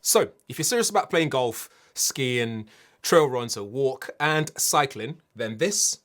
So if you're serious about playing golf, skiing, trail runs, or walk, and cycling, then this,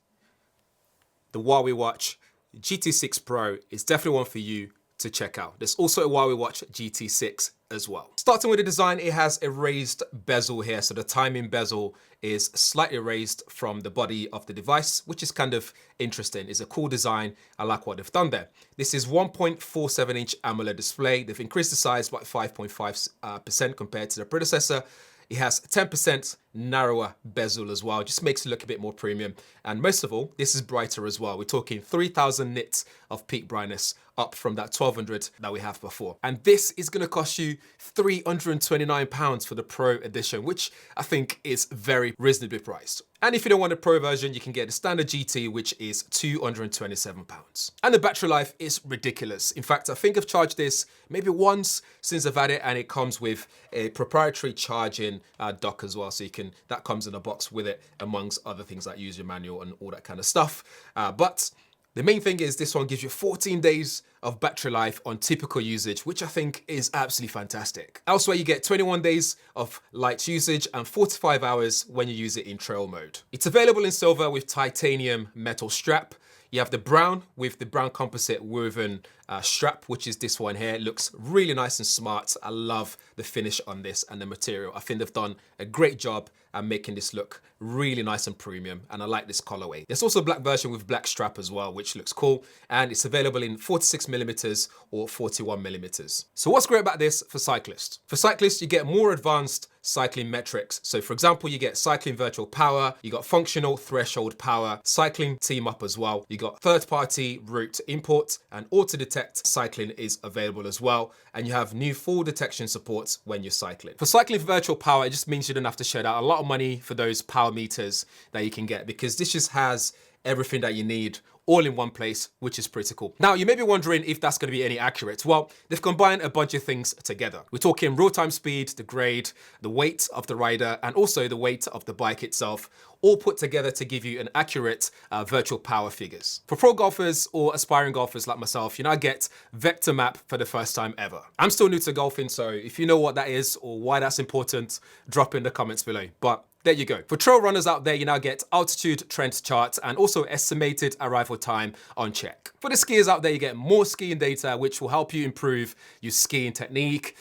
the Huawei Watch GT6 Pro, is definitely one for you to check out. There's also a Huawei Watch GT6 as well. Starting with the design, it has a raised bezel here. So the timing bezel is slightly raised from the body of the device, which is kind of interesting. It's a cool design. I like what they've done there. This is 1.47-inch AMOLED display. They've increased the size by 5.5% compared to the predecessor. It has 10% narrower bezel as well, just makes it look a bit more premium. And most of all, this is brighter as well. We're talking 3000 nits of peak brightness, up from that 1200 that we have before. And this is gonna cost you £329 for the Pro edition, which I think is very reasonably priced. And if you don't want the Pro version, you can get the standard GT, which is £227. And the battery life is ridiculous. In fact, I think I've charged this maybe once since I've had it, and it comes with a proprietary charging dock as well. So that comes in a box with it, amongst other things like user manual and all that kind of stuff. But the main thing is this one gives you 14 days of battery life on typical usage, which I think is absolutely fantastic. Elsewhere, you get 21 days of light usage and 45 hours when you use it in trail mode. It's available in silver with titanium metal strap. You have the brown with the brown composite woven strap, which is this one here. It looks really nice and smart. I love the finish on this and the material. I think they've done a great job at making this look really nice and premium, and I like this colorway. There's also a black version with black strap as well, which looks cool, and it's available in 46mm or 41mm. So what's great about this for cyclists? For cyclists, you get more advanced cycling metrics. So for example, you get cycling virtual power, you got functional threshold power, cycling team up as well. You got third-party route import, and auto detect cycling is available as well. And you have new fall detection support when you're cycling. For cycling virtual power, it just means you don't have to shell out a lot of money for those power meters that you can get, because this just has everything that you need all in one place, which is pretty cool. Now, you may be wondering if that's going to be any accurate. Well, they've combined a bunch of things together. We're talking real-time speed, the grade, the weight of the rider, and also the weight of the bike itself, all put together to give you an accurate virtual power figures. For pro golfers or aspiring golfers like myself, you now get vector map for the first time ever. I'm still new to golfing, so if you know what that is or why that's important, drop in the comments below. But there you go. For trail runners out there, you now get altitude trend charts and also estimated arrival time on check. For the skiers out there, you get more skiing data, which will help you improve your skiing technique,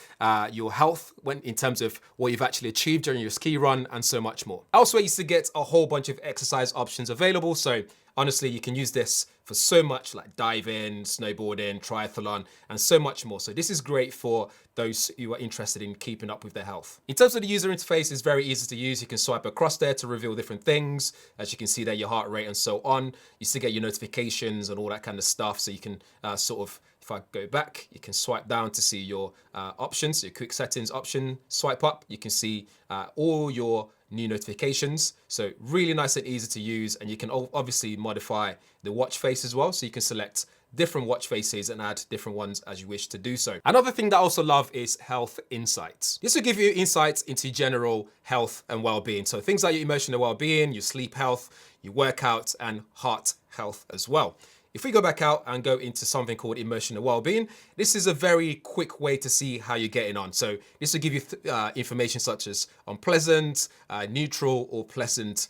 your health in terms of what you've actually achieved during your ski run, and so much more. Elsewhere, you still get a whole bunch of exercise options available. So honestly, you can use this for so much, like diving, snowboarding, triathlon, and so much more. So this is great for those who are interested in keeping up with their health. In terms of the user interface, it's very easy to use. You can swipe across there to reveal different things. As you can see there, your heart rate and so on. You still get your notifications and all that kind of stuff. So you can if I go back, you can swipe down to see your options, your quick settings option. Swipe up, you can see all your new notifications. So really nice and easy to use, and you can obviously modify the watch face as well. So you can select different watch faces and add different ones as you wish to do so. Another thing that I also love is health insights. This will give you insights into general health and well-being. So things like your emotional well-being, your sleep health, your workout, and heart health as well. If we go back out and go into something called emotional well-being, this is a very quick way to see how you're getting on. So this will give you information such as unpleasant, neutral, or pleasant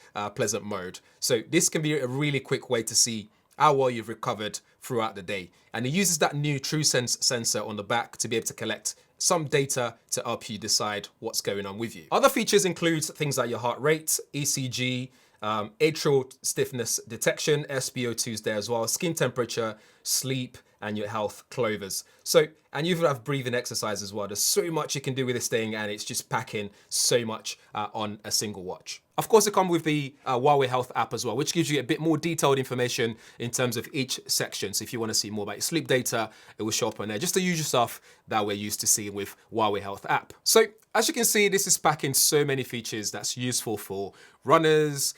mode. So this can be a really quick way to see how well you've recovered throughout the day. And it uses that new TrueSense sensor on the back to be able to collect some data to help you decide what's going on with you. Other features include things like your heart rate, ECG, atrial stiffness detection, SpO2 is there as well, skin temperature, sleep, and your health clovers. So, and you have breathing exercise as well. There's so much you can do with this thing, and it's just packing so much on a single watch. Of course, it comes with the Huawei Health app as well, which gives you a bit more detailed information in terms of each section. So if you want to see more about your sleep data, it will show up on there. Just the usual stuff that we're used to seeing with Huawei Health app. So as you can see, this is packing so many features that's useful for runners,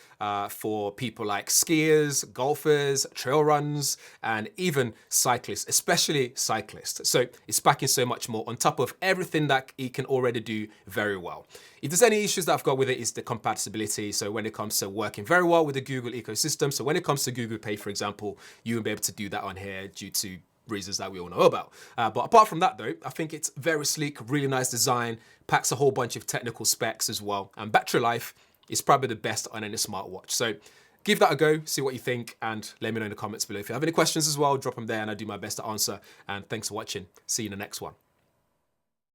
for people like skiers, golfers, trail runs, and even cyclists, especially cyclists. So it's packing so much more on top of everything that it can already do very well. If there's any issues that I've got with it, is the compatibility. So when it comes to working very well with the Google ecosystem, so when it comes to Google Pay, for example, you will be able to do that on here due to reasons that we all know about. But apart from that though, I think it's very sleek, really nice design, packs a whole bunch of technical specs as well. And battery life is probably the best on any smartwatch. So give that a go, see what you think, and let me know in the comments below. If you have any questions as well, drop them there and I'll do my best to answer. And thanks for watching. See you in the next one.